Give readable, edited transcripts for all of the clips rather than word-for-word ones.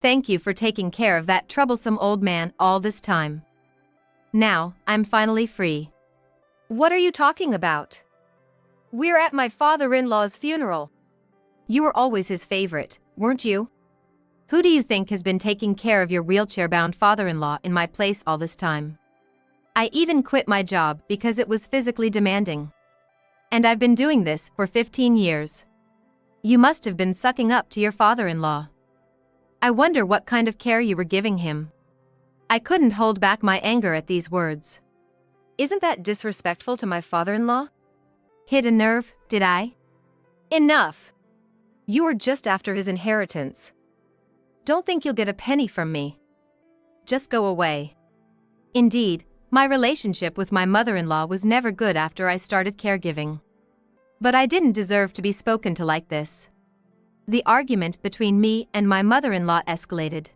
Thank you for taking care of that troublesome old man all this time. Now, I'm finally free. What are you talking about? We're at my father-in-law's funeral. You were always his favorite, weren't you? Who do you think has been taking care of your wheelchair-bound father-in-law in my place all this time? I even quit my job because it was physically demanding. And I've been doing this for 15 years. You must have been sucking up to your father-in-law. I wonder what kind of care you were giving him. I couldn't hold back my anger at these words. Isn't that disrespectful to my father-in-law? Hit a nerve, did I? Enough! You were just after his inheritance. Don't think you'll get a penny from me. Just go away. Indeed, my relationship with my mother-in-law was never good after I started caregiving. But I didn't deserve to be spoken to like this. The argument between me and my mother-in-law escalated.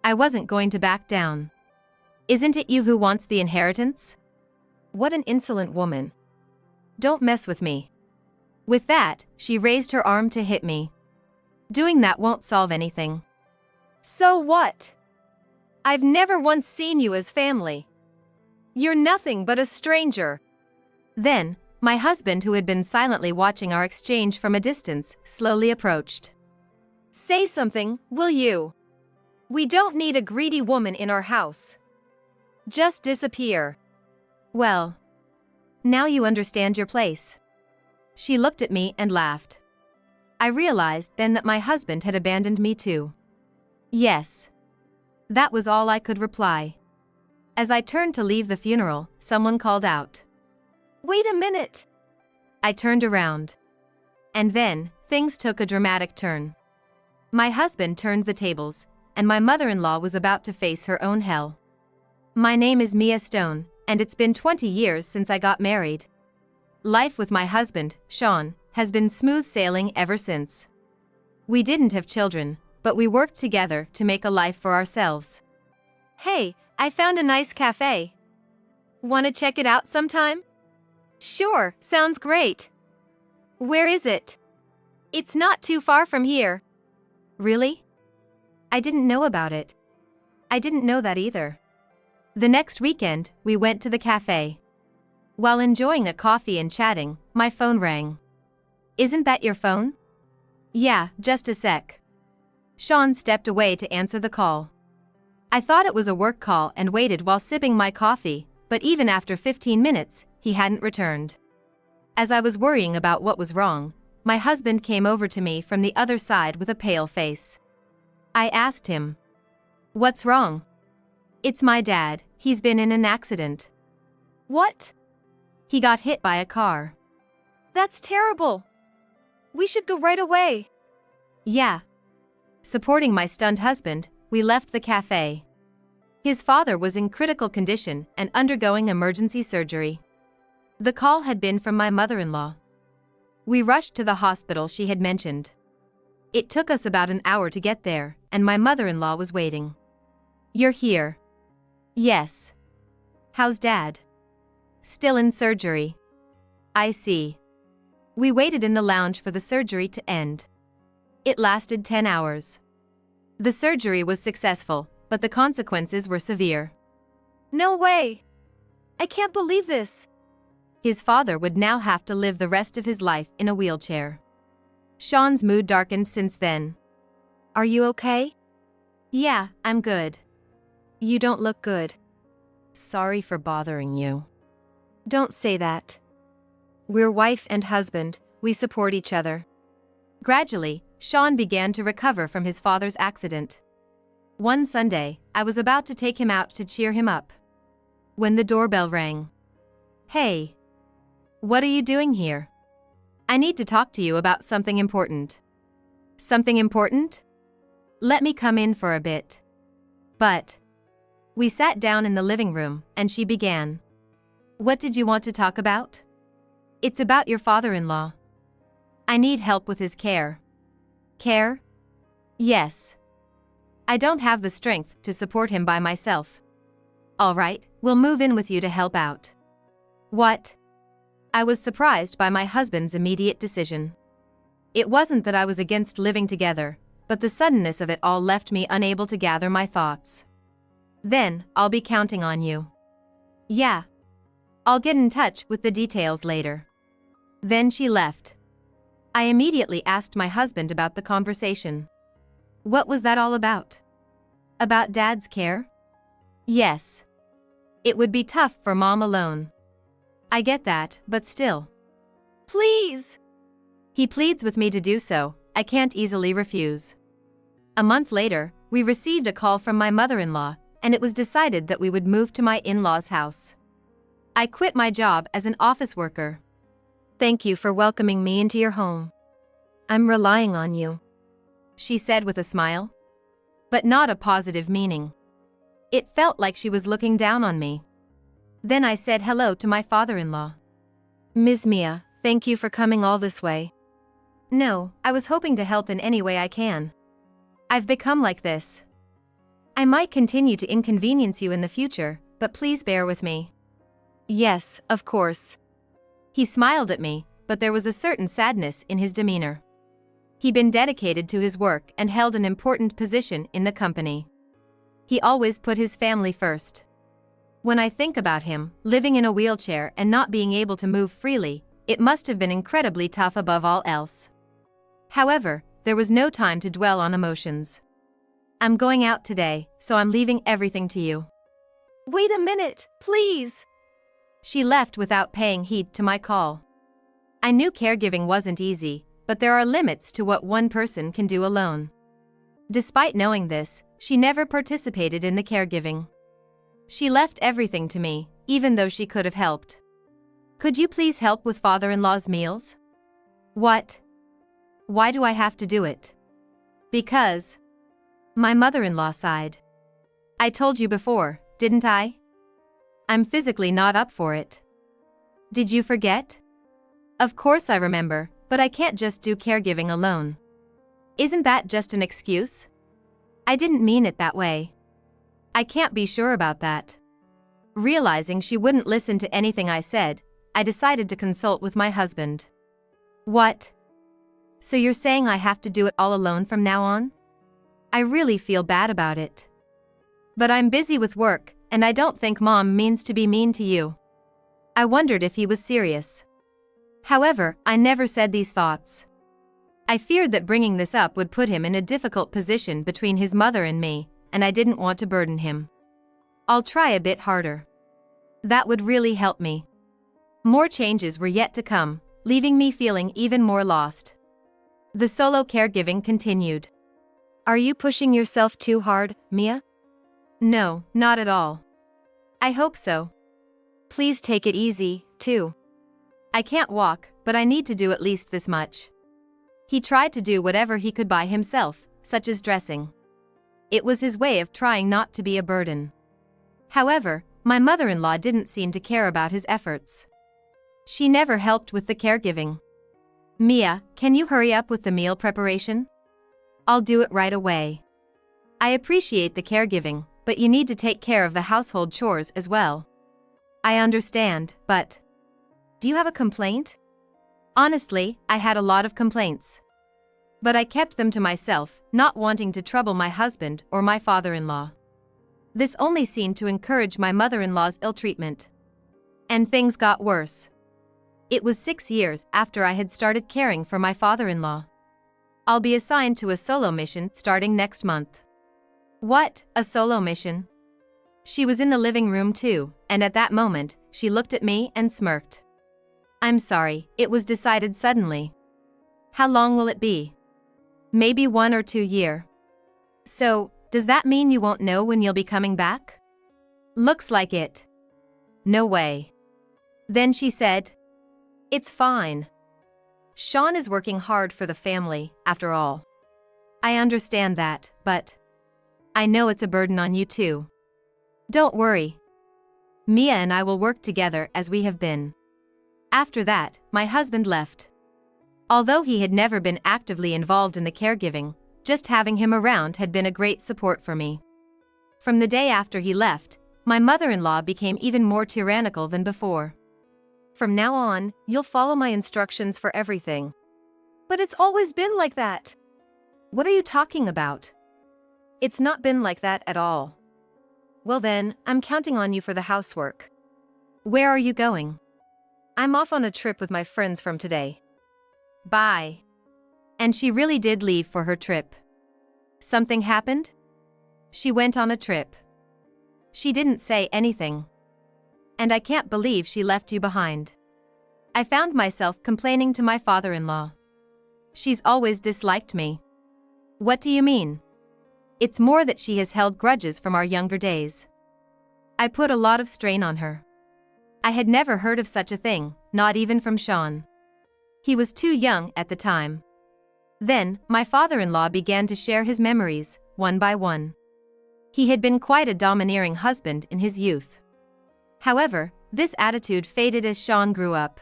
I wasn't going to back down. Isn't it you who wants the inheritance? What an insolent woman. Don't mess with me. With that, she raised her arm to hit me. Doing that won't solve anything. So what? I've never once seen you as family. You're nothing but a stranger. Then, my husband, who had been silently watching our exchange from a distance, slowly approached. Say something, will you? We don't need a greedy woman in our house. Just disappear. Well, now you understand your place. She looked at me and laughed. I realized then that my husband had abandoned me too. Yes. That was all I could reply. As I turned to leave the funeral, someone called out. Wait a minute! I turned around. And then, things took a dramatic turn. My husband turned the tables, and my mother-in-law was about to face her own hell. My name is Mia Stone, and it's been 20 years since I got married. Life with my husband, Sean, has been smooth sailing ever since. We didn't have children, but we worked together to make a life for ourselves. Hey, I found a nice cafe. Wanna check it out sometime? Sure, sounds great. Where is it? It's not too far from here. Really? I didn't know about it. I didn't know that either. The next weekend, we went to the cafe. While enjoying a coffee and chatting, my phone rang. Isn't that your phone? Yeah, just a sec. Sean stepped away to answer the call. I thought it was a work call and waited while sipping my coffee, but even after 15 minutes, he hadn't returned. As I was worrying about what was wrong, my husband came over to me from the other side with a pale face. I asked him, "What's wrong?" "It's my dad, he's been in an accident." What? He got hit by a car. That's terrible. We should go right away. Yeah. Supporting my stunned husband, we left the cafe. His father was in critical condition and undergoing emergency surgery. The call had been from my mother-in-law. We rushed to the hospital she had mentioned. It took us about an hour to get there, and my mother-in-law was waiting. "You're here?" "Yes." "How's Dad?" "Still in surgery." "I see." We waited in the lounge for the surgery to end. It lasted 10 hours. The surgery was successful, but the consequences were severe. No way! I can't believe this. His father would now have to live the rest of his life in a wheelchair. Sean's mood darkened since then. Are you okay? Yeah, I'm good. You don't look good. Sorry for bothering you. Don't say that. We're wife and husband, we support each other. Gradually, Sean began to recover from his father's accident. One Sunday, I was about to take him out to cheer him up, when the doorbell rang. "Hey. What are you doing here? I need to talk to you about something important." "Something important? Let me come in for a bit." But we sat down in the living room, and she began. "What did you want to talk about?" "It's about your father-in-law. I need help with his care." "Care?" "Yes. I don't have the strength to support him by myself." "All right, we'll move in with you to help out." "What?" I was surprised by my husband's immediate decision. It wasn't that I was against living together, but the suddenness of it all left me unable to gather my thoughts. Then, I'll be counting on you. Yeah. I'll get in touch with the details later. Then she left. I immediately asked my husband about the conversation. What was that all about? About Dad's care? Yes. It would be tough for Mom alone. I get that, but still. Please! He pleads with me to do so. I can't easily refuse. A month later, we received a call from my mother-in-law, and it was decided that we would move to my in-laws' house. I quit my job as an office worker. Thank you for welcoming me into your home. I'm relying on you, she said with a smile. But not a positive meaning. It felt like she was looking down on me. Then I said hello to my father-in-law. Ms. Mia, thank you for coming all this way. No, I was hoping to help in any way I can. I've become like this. I might continue to inconvenience you in the future, but please bear with me. Yes, of course. He smiled at me, but there was a certain sadness in his demeanor. He'd been dedicated to his work and held an important position in the company. He always put his family first. When I think about him, living in a wheelchair and not being able to move freely, it must have been incredibly tough above all else. However, there was no time to dwell on emotions. I'm going out today, so I'm leaving everything to you. Wait a minute, please. She left without paying heed to my call. I knew caregiving wasn't easy, but there are limits to what one person can do alone. Despite knowing this, she never participated in the caregiving. She left everything to me, even though she could have helped. Could you please help with father-in-law's meals? What? Why do I have to do it? Because. My mother-in-law sighed. I told you before, didn't I? I'm physically not up for it. Did you forget? Of course I remember, but I can't just do caregiving alone. Isn't that just an excuse? I didn't mean it that way. I can't be sure about that. Realizing she wouldn't listen to anything I said, I decided to consult with my husband. What? So you're saying I have to do it all alone from now on? I really feel bad about it. But I'm busy with work, and I don't think Mom means to be mean to you. I wondered if he was serious. However, I never said these thoughts. I feared that bringing this up would put him in a difficult position between his mother and me, and I didn't want to burden him. I'll try a bit harder. That would really help me. More changes were yet to come, leaving me feeling even more lost. The solo caregiving continued. Are you pushing yourself too hard, Mia? No, not at all. I hope so. Please take it easy, too. I can't walk, but I need to do at least this much. He tried to do whatever he could by himself, such as dressing. It was his way of trying not to be a burden. However, my mother-in-law didn't seem to care about his efforts. She never helped with the caregiving. Mia, can you hurry up with the meal preparation? I'll do it right away. I appreciate the caregiving, but you need to take care of the household chores as well. I understand, but... Do you have a complaint? Honestly, I had a lot of complaints. But I kept them to myself, not wanting to trouble my husband or my father-in-law. This only seemed to encourage my mother-in-law's ill treatment. And things got worse. It was 6 years after I had started caring for my father-in-law. I'll be assigned to a solo mission starting next month. What, a solo mission? She was in the living room too, and at that moment, she looked at me and smirked. I'm sorry, it was decided suddenly. How long will it be? Maybe 1 or 2 years. So, does that mean you won't know when you'll be coming back? Looks like it. No way. Then she said, it's fine. Sean is working hard for the family, after all. I understand that, but I know it's a burden on you too. Don't worry. Mia and I will work together as we have been. After that, my husband left. Although he had never been actively involved in the caregiving, just having him around had been a great support for me. From the day after he left, my mother-in-law became even more tyrannical than before. From now on, you'll follow my instructions for everything. But it's always been like that. What are you talking about? It's not been like that at all. Well then, I'm counting on you for the housework. Where are you going? I'm off on a trip with my friends from today. Bye. And she really did leave for her trip. Something happened? She went on a trip. She didn't say anything. And I can't believe she left you behind. I found myself complaining to my father-in-law. She's always disliked me. What do you mean? It's more that she has held grudges from our younger days. I put a lot of strain on her. I had never heard of such a thing, not even from Sean. He was too young at the time. Then, my father-in-law began to share his memories, one by one. He had been quite a domineering husband in his youth. However, this attitude faded as Sean grew up.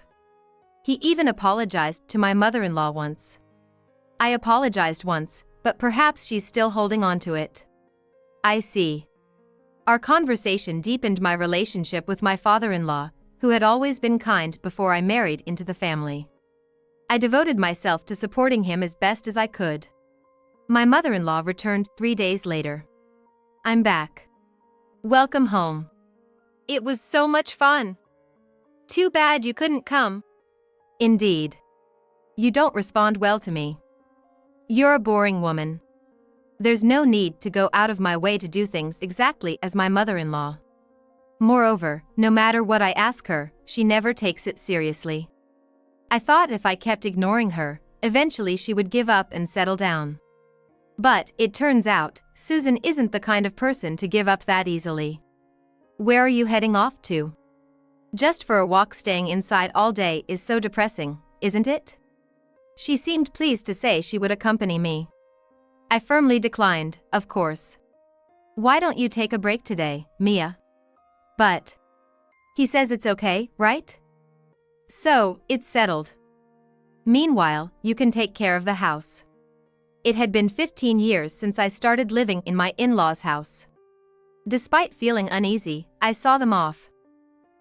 He even apologized to my mother-in-law once. I apologized once, but perhaps she's still holding on to it. I see. Our conversation deepened my relationship with my father-in-law, who had always been kind before I married into the family. I devoted myself to supporting him as best as I could. My mother-in-law returned 3 days later. I'm back. Welcome home. It was so much fun. Too bad you couldn't come. Indeed. You don't respond well to me. You're a boring woman. There's no need to go out of my way to do things exactly as my mother-in-law. Moreover, no matter what I ask her, she never takes it seriously. I thought if I kept ignoring her, eventually she would give up and settle down. But, it turns out, Susan isn't the kind of person to give up that easily. Where are you heading off to? Just for a walk. Staying inside all day is so depressing, isn't it? She seemed pleased to say she would accompany me. I firmly declined, of course. Why don't you take a break today, Mia? But he says it's okay, right? So, it's settled. Meanwhile, you can take care of the house. It had been 15 years since I started living in my in-laws' house. Despite feeling uneasy, I saw them off.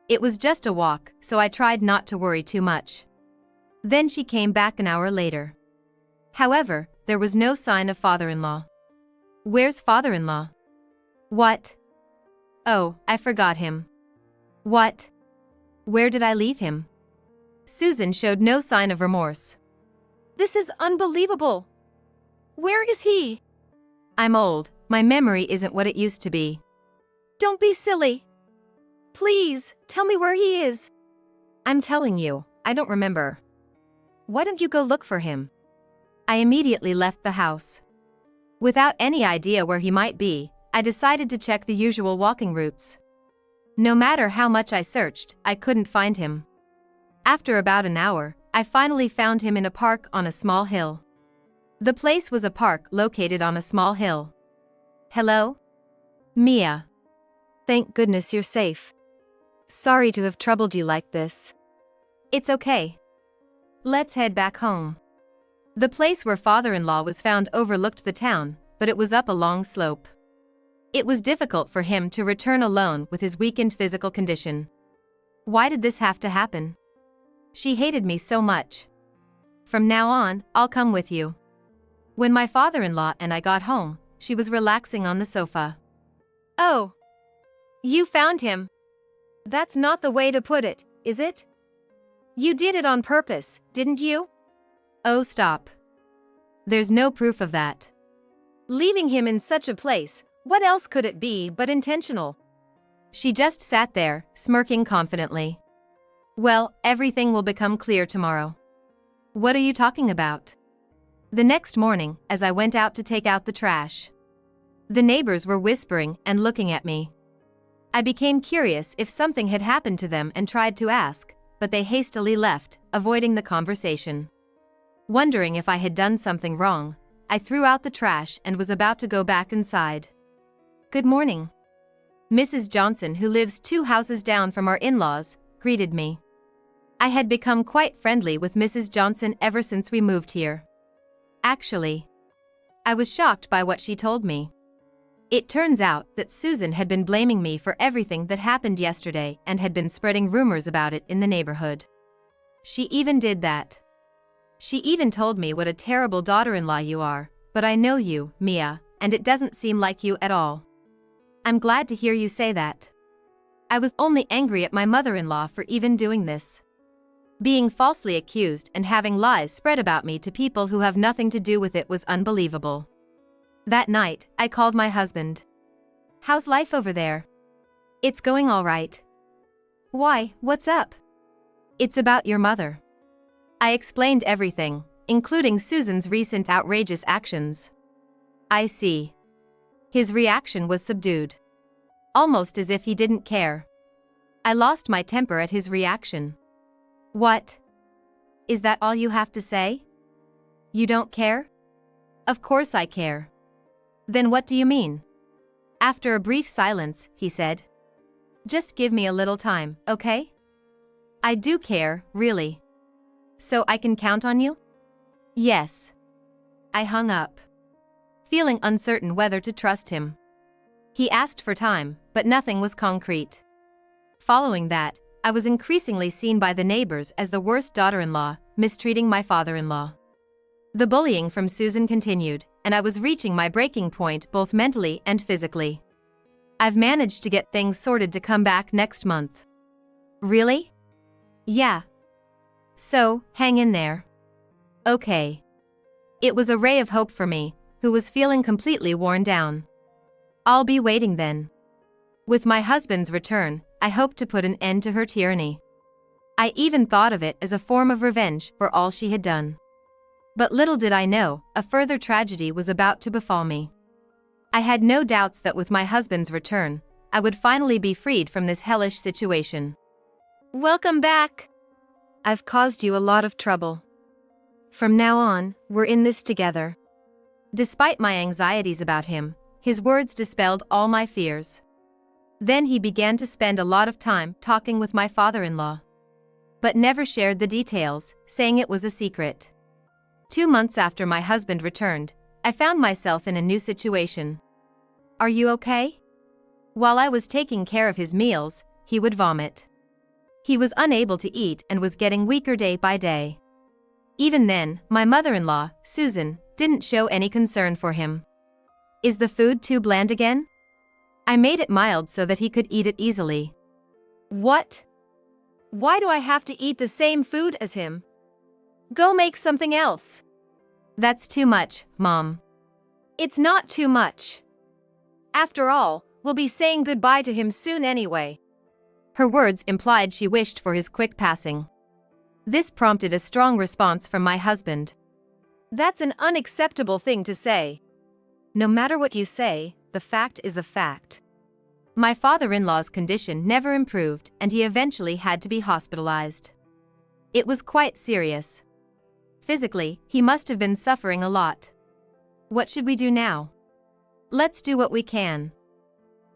It was just a walk, so I tried not to worry too much. Then she came back an hour later. However, there was no sign of father-in-law. Where's father-in-law? What? Oh, I forgot him. What? Where did I leave him? Susan showed no sign of remorse. This is unbelievable. Where is he? I'm old, my memory isn't what it used to be. Don't be silly. Please, tell me where he is. I'm telling you, I don't remember. Why don't you go look for him? I immediately left the house. Without any idea where he might be, I decided to check the usual walking routes. No matter how much I searched, I couldn't find him. After about an hour, I finally found him in a park on a small hill. The place was a park located on a small hill. Hello? Mia. Thank goodness you're safe. Sorry to have troubled you like this. It's okay. Let's head back home. The place where father-in-law was found overlooked the town, but it was up a long slope. It was difficult for him to return alone with his weakened physical condition. Why did this have to happen? She hated me so much. From now on, I'll come with you. When my father-in-law and I got home, she was relaxing on the sofa. Oh. You found him. That's not the way to put it, is it? You did it on purpose, didn't you? Oh, stop. There's no proof of that. Leaving him in such a place, what else could it be but intentional? She just sat there, smirking confidently. Well, everything will become clear tomorrow. What are you talking about? The next morning, as I went out to take out the trash, the neighbors were whispering and looking at me. I became curious if something had happened to them and tried to ask, but they hastily left, avoiding the conversation. Wondering if I had done something wrong, I threw out the trash and was about to go back inside. Good morning. Mrs. Johnson, who lives 2 houses down from our in-laws, greeted me. I had become quite friendly with Mrs. Johnson ever since we moved here. Actually, I was shocked by what she told me. It turns out that Susan had been blaming me for everything that happened yesterday and had been spreading rumors about it in the neighborhood. She even did that. She even told me what a terrible daughter-in-law you are, but I know you, Mia, and it doesn't seem like you at all. I'm glad to hear you say that. I was only angry at my mother-in-law for even doing this. Being falsely accused and having lies spread about me to people who have nothing to do with it was unbelievable. That night, I called my husband. How's life over there? It's going all right. Why, what's up? It's about your mother. I explained everything, including Susan's recent outrageous actions. I see. His reaction was subdued. Almost as if he didn't care. I lost my temper at his reaction. What? Is that all you have to say? You don't care? Of course I care. Then what do you mean? After a brief silence, he said. Just give me a little time, okay? I do care, really. So I can count on you? Yes. I hung up, feeling uncertain whether to trust him. He asked for time, but nothing was concrete. Following that, I was increasingly seen by the neighbors as the worst daughter-in-law, mistreating my father-in-law. The bullying from Susan continued, and I was reaching my breaking point both mentally and physically. I've managed to get things sorted to come back next month. Really? Yeah. So, hang in there. Okay. It was a ray of hope for me, who was feeling completely worn down. I'll be waiting then. With my husband's return, I hoped to put an end to her tyranny. I even thought of it as a form of revenge for all she had done. But little did I know, a further tragedy was about to befall me. I had no doubts that with my husband's return, I would finally be freed from this hellish situation. Welcome back. I've caused you a lot of trouble. From now on, we're in this together. Despite my anxieties about him, his words dispelled all my fears. Then he began to spend a lot of time talking with my father-in-law. But never shared the details, saying it was a secret. 2 months after my husband returned, I found myself in a new situation. Are you okay? While I was taking care of his meals, he would vomit. He was unable to eat and was getting weaker day by day. Even then, my mother-in-law, Susan, didn't show any concern for him. Is the food too bland again? I made it mild so that he could eat it easily. What? Why do I have to eat the same food as him? Go make something else. That's too much, Mom. It's not too much. After all, we'll be saying goodbye to him soon anyway. Her words implied she wished for his quick passing. This prompted a strong response from my husband. That's an unacceptable thing to say. No matter what you say, the fact is the fact. My father-in-law's condition never improved and he eventually had to be hospitalized. It was quite serious. Physically, he must have been suffering a lot. What should we do now? Let's do what we can.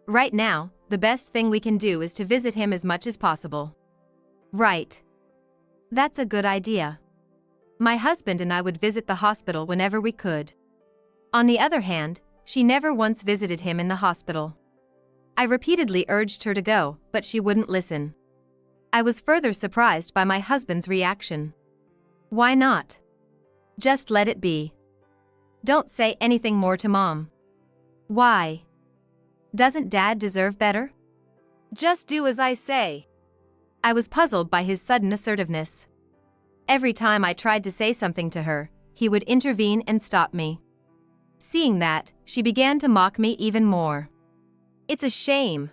Right now, the best thing we can do is to visit him as much as possible. Right. That's a good idea. My husband and I would visit the hospital whenever we could. On the other hand, she never once visited him in the hospital. I repeatedly urged her to go, but she wouldn't listen. I was further surprised by my husband's reaction. Why not? Just let it be. Don't say anything more to Mom. Why? Doesn't Dad deserve better? Just do as I say. I was puzzled by his sudden assertiveness. Every time I tried to say something to her, he would intervene and stop me. Seeing that, she began to mock me even more. It's a shame.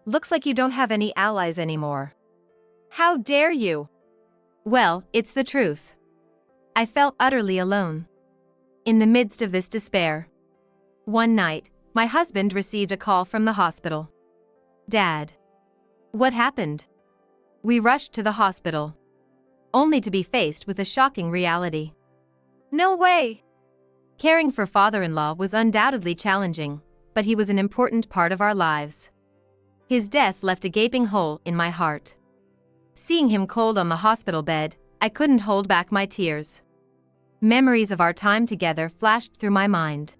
Looks like you don't have any allies anymore. How dare you? Well, it's the truth. I felt utterly alone. In the midst of this despair. One night, my husband received a call from the hospital. Dad. What happened? We rushed to the hospital. Only to be faced with a shocking reality. No way! Caring for father-in-law was undoubtedly challenging, but he was an important part of our lives. His death left a gaping hole in my heart. Seeing him cold on the hospital bed, I couldn't hold back my tears. Memories of our time together flashed through my mind.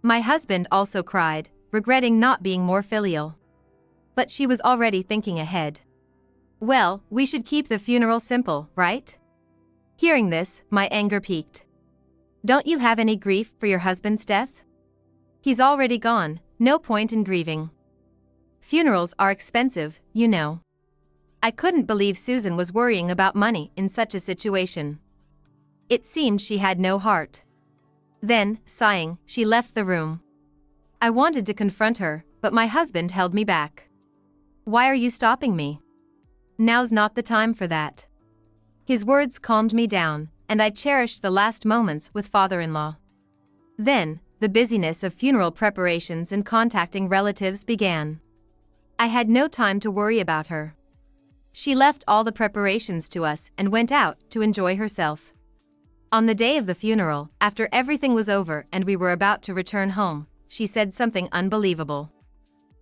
My husband also cried, regretting not being more filial. But she was already thinking ahead. Well, we should keep the funeral simple, right? Hearing this, my anger peaked. Don't you have any grief for your husband's death? He's already gone, no point in grieving. Funerals are expensive, you know. I couldn't believe Susan was worrying about money in such a situation. It seemed she had no heart. Then, sighing, she left the room. I wanted to confront her, but my husband held me back. Why are you stopping me? Now's not the time for that. His words calmed me down, and I cherished the last moments with father-in-law. Then, the busyness of funeral preparations and contacting relatives began. I had no time to worry about her. She left all the preparations to us and went out to enjoy herself. On the day of the funeral, after everything was over and we were about to return home, she said something unbelievable.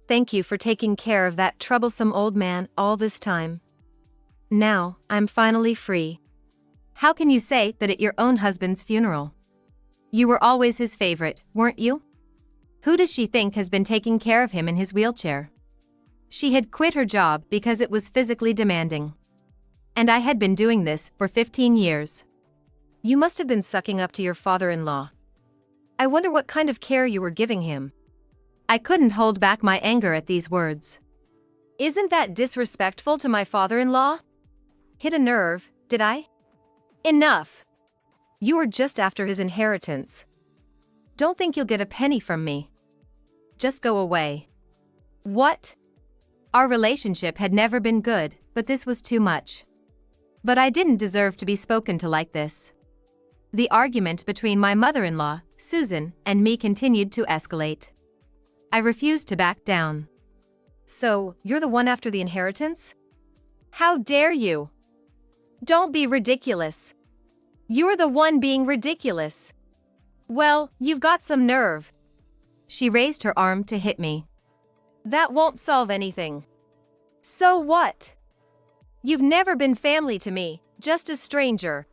"Thank you for taking care of that troublesome old man all this time. Now, I'm finally free." How can you say that at your own husband's funeral? You were always his favorite, weren't you? Who does she think has been taking care of him in his wheelchair? She had quit her job because it was physically demanding. And I had been doing this for 15 years. You must have been sucking up to your father-in-law. I wonder what kind of care you were giving him. I couldn't hold back my anger at these words. Isn't that disrespectful to my father-in-law? Hit a nerve, did I? Enough! You were just after his inheritance. Don't think you'll get a penny from me. Just go away. What? Our relationship had never been good, but this was too much. But I didn't deserve to be spoken to like this. The argument between my mother-in-law, Susan, and me continued to escalate. I refused to back down. So, you're the one after the inheritance? How dare you? Don't be ridiculous. You're the one being ridiculous. Well, you've got some nerve. She raised her arm to hit me. That won't solve anything. So what? You've never been family to me, just a stranger.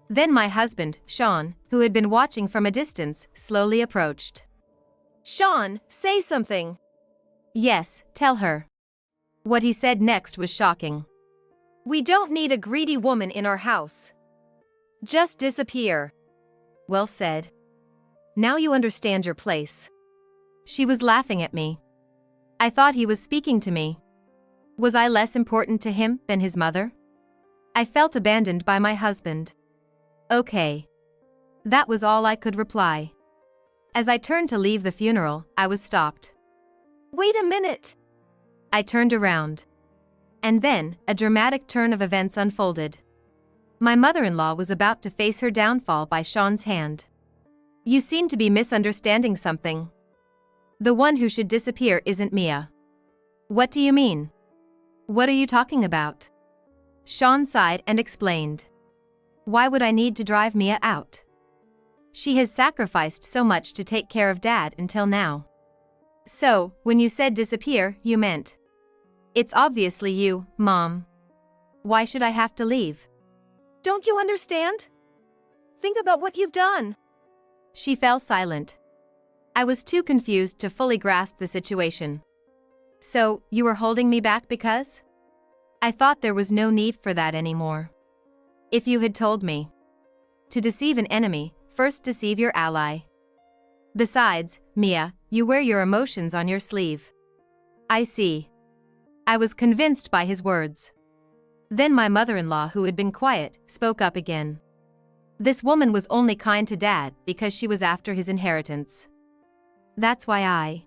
Then my husband, Sean, who had been watching from a distance, slowly approached. Sean, say something. Yes, tell her. What he said next was shocking. We don't need a greedy woman in our house. Just disappear. Well said. Now you understand your place. She was laughing at me. I thought he was speaking to me. Was I less important to him than his mother? I felt abandoned by my husband. Okay. That was all I could reply. As I turned to leave the funeral, I was stopped. Wait a minute! I turned around. And then, a dramatic turn of events unfolded. My mother-in-law was about to face her downfall by Sean's hand. You seem to be misunderstanding something. The one who should disappear isn't Mia. What do you mean? What are you talking about? Sean sighed and explained. Why would I need to drive Mia out? She has sacrificed so much to take care of Dad until now. So, when you said disappear, you meant. It's obviously you, Mom. Why should I have to leave? Don't you understand? Think about what you've done. She fell silent. I was too confused to fully grasp the situation. So, you were holding me back because? I thought there was no need for that anymore. If you had told me. To deceive an enemy, first deceive your ally. Besides, Mia, you wear your emotions on your sleeve. I see. I was convinced by his words. Then my mother-in-law, who had been quiet, spoke up again. This woman was only kind to Dad because she was after his inheritance. That's why I.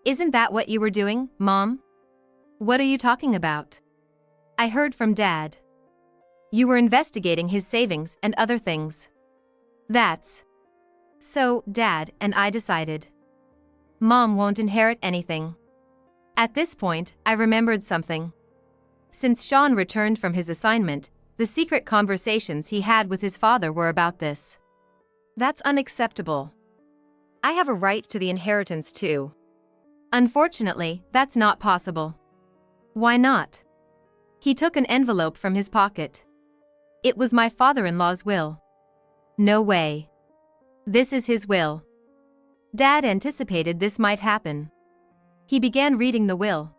Isn't that what you were doing, Mom? What are you talking about? I heard from Dad. You were investigating his savings and other things. That's. So, Dad and I decided. Mom won't inherit anything. At this point, I remembered something. Since Sean returned from his assignment, the secret conversations he had with his father were about this. That's unacceptable. I have a right to the inheritance too. Unfortunately, that's not possible. Why not? He took an envelope from his pocket. It was my father-in-law's will. No way. This is his will. Dad anticipated this might happen. He began reading the will,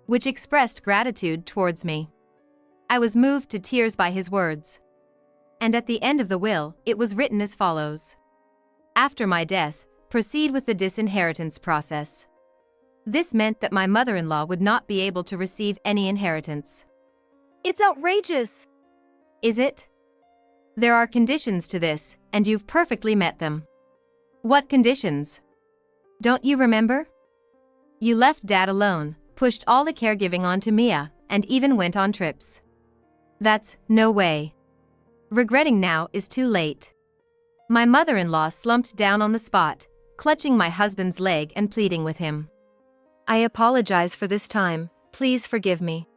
which expressed gratitude towards me. I was moved to tears by his words. And at the end of the will, it was written as follows: "After my death, proceed with the disinheritance process." This meant that my mother-in-law would not be able to receive any inheritance. It's outrageous! Is it? There are conditions to this, and you've perfectly met them. What conditions? Don't you remember? You left Dad alone, pushed all the caregiving onto Mia, and even went on trips. That's no way. Regretting now is too late. My mother-in-law slumped down on the spot, clutching my husband's leg and pleading with him. I apologize for this time, please forgive me.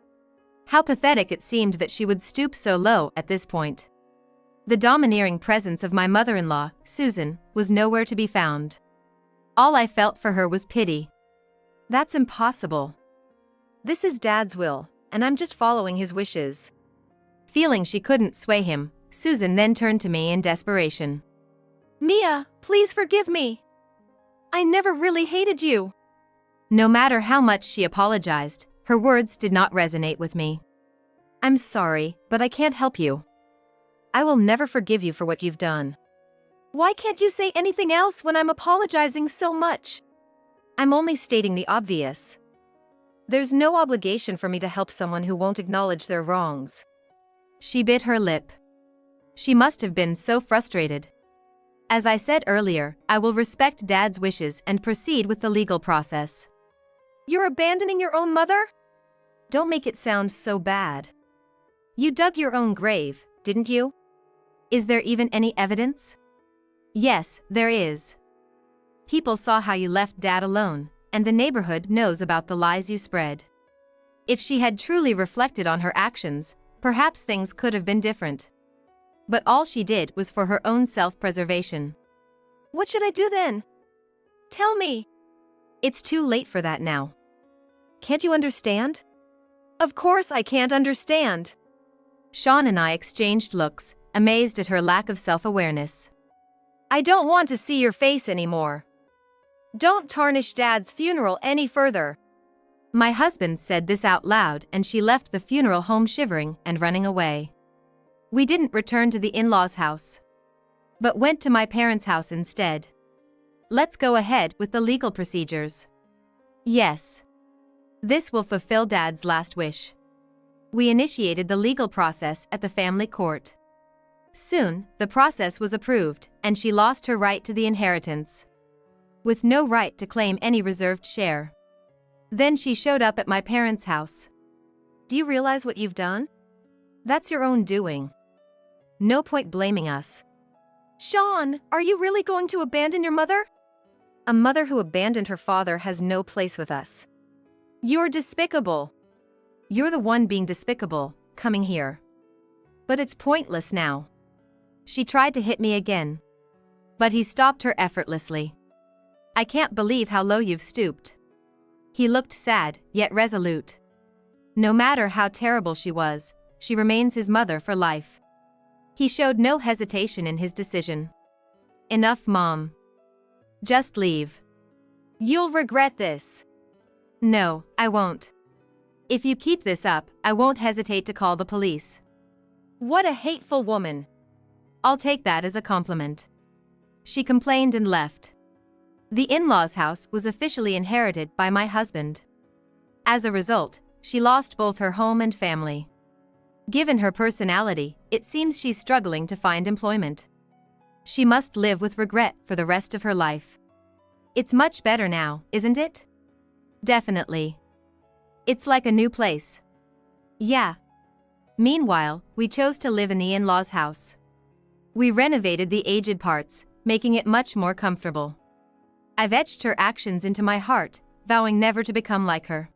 How pathetic it seemed that she would stoop so low at this point. The domineering presence of my mother-in-law, Susan, was nowhere to be found. All I felt for her was pity. That's impossible. This is Dad's will, and I'm just following his wishes. Feeling she couldn't sway him, Susan then turned to me in desperation. Mia, please forgive me. I never really hated you. No matter how much she apologized, her words did not resonate with me. I'm sorry, but I can't help you. I will never forgive you for what you've done. Why can't you say anything else when I'm apologizing so much? I'm only stating the obvious. There's no obligation for me to help someone who won't acknowledge their wrongs. She bit her lip. She must have been so frustrated. As I said earlier, I will respect Dad's wishes and proceed with the legal process. You're abandoning your own mother? Don't make it sound so bad. You dug your own grave, didn't you? Is there even any evidence? Yes, there is. People saw how you left Dad alone, and the neighborhood knows about the lies you spread. If she had truly reflected on her actions, perhaps things could have been different. But all she did was for her own self-preservation. What should I do then? Tell me. It's too late for that now. Can't you understand? Of course I can't understand. Sean and I exchanged looks, amazed at her lack of self-awareness. I don't want to see your face anymore. Don't tarnish Dad's funeral any further. My husband said this out loud, and she left the funeral home shivering and running away. We didn't return to the in-laws' house, but went to my parents' house instead. Let's go ahead with the legal procedures. Yes. This will fulfill Dad's last wish. We initiated the legal process at the family court. Soon, the process was approved, and she lost her right to the inheritance, with no right to claim any reserved share. Then she showed up at my parents' house. Do you realize what you've done? That's your own doing. No point blaming us. Sean, are you really going to abandon your mother? A mother who abandoned her father has no place with us. You're despicable. You're the one being despicable, coming here. But it's pointless now. She tried to hit me again, but he stopped her effortlessly. I can't believe how low you've stooped. He looked sad, yet resolute. No matter how terrible she was, she remains his mother for life. He showed no hesitation in his decision. Enough, Mom. Just leave. You'll regret this. No, I won't. If you keep this up, I won't hesitate to call the police. What a hateful woman. I'll take that as a compliment. She complained and left. The in-laws' house was officially inherited by my husband. As a result, she lost both her home and family. Given her personality, it seems she's struggling to find employment. She must live with regret for the rest of her life. It's much better now, isn't it? Definitely. It's like a new place. Yeah. Meanwhile, we chose to live in the in-laws' house. We renovated the aged parts, making it much more comfortable. I've etched her actions into my heart, vowing never to become like her.